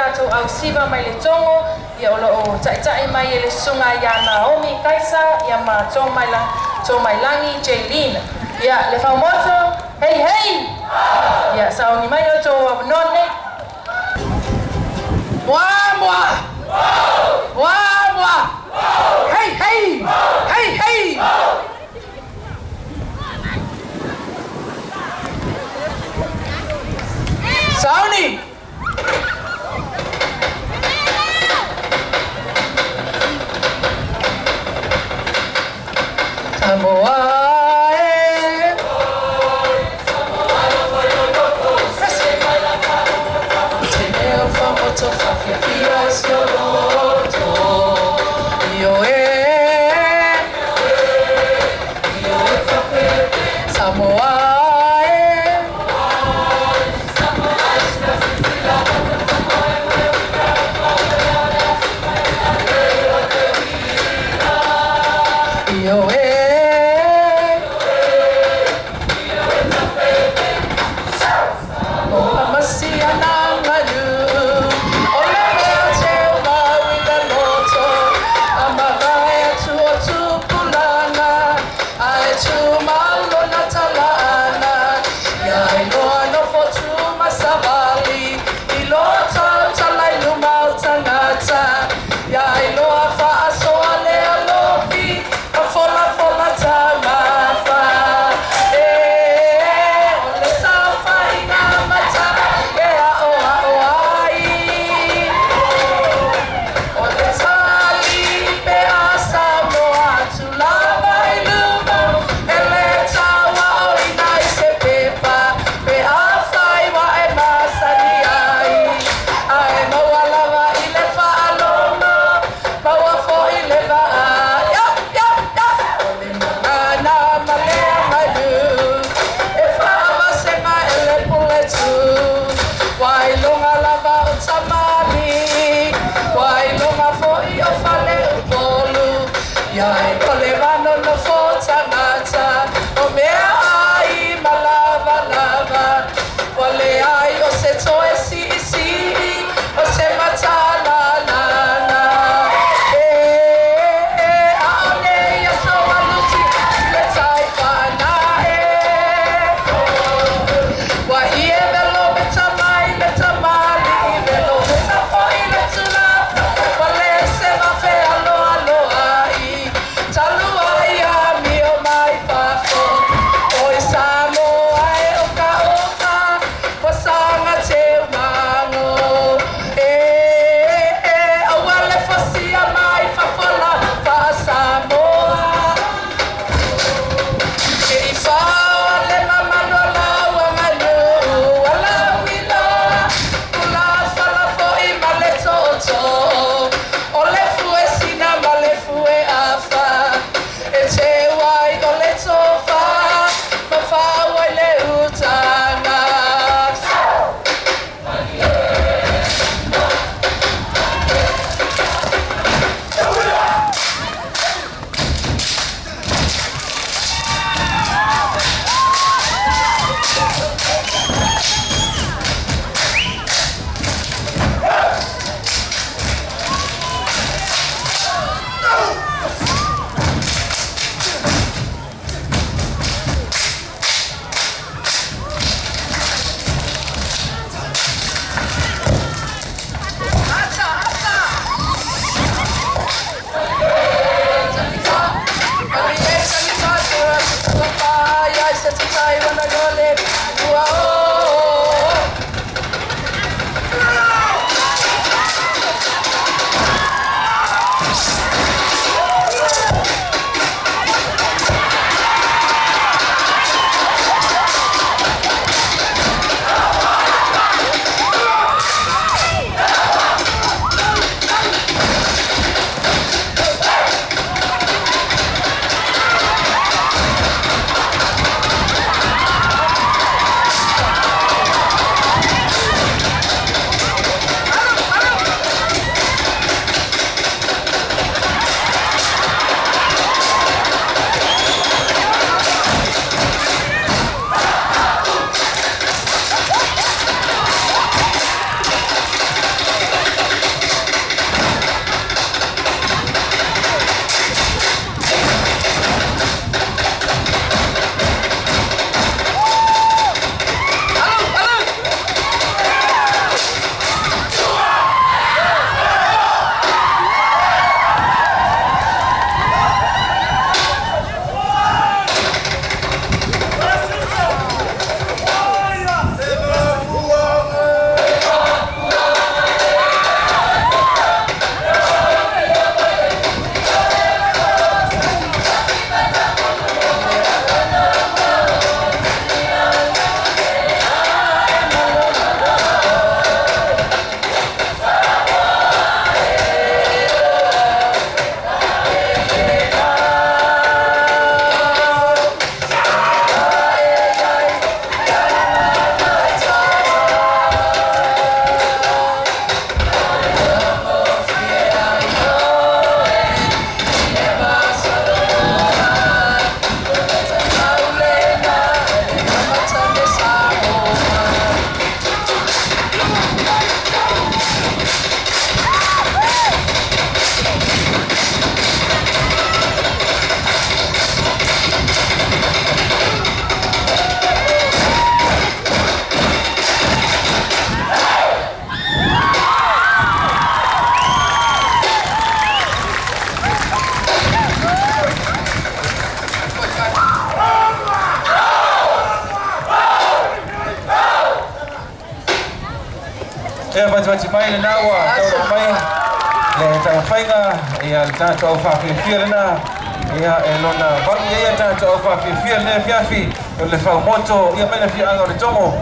tātou Ausiva mai Letogo, ia o loo tai mai e le sunga ia Naomi Kaisa, ia ma tō mai langi Jaylin. Ia le whaumoto, hei hei! Ia saoni mai o tō awanone. Wamwa! Wamwa! Hei hei! Hei hei! Saoni! Samoa E pati mai le nawa tau mai le tau whainga ia tātou au whawhiwhia na ia e lona wangi ia tātou au whawhiwhia le fiafi o le whaumoto ia mai na whianga o le tongo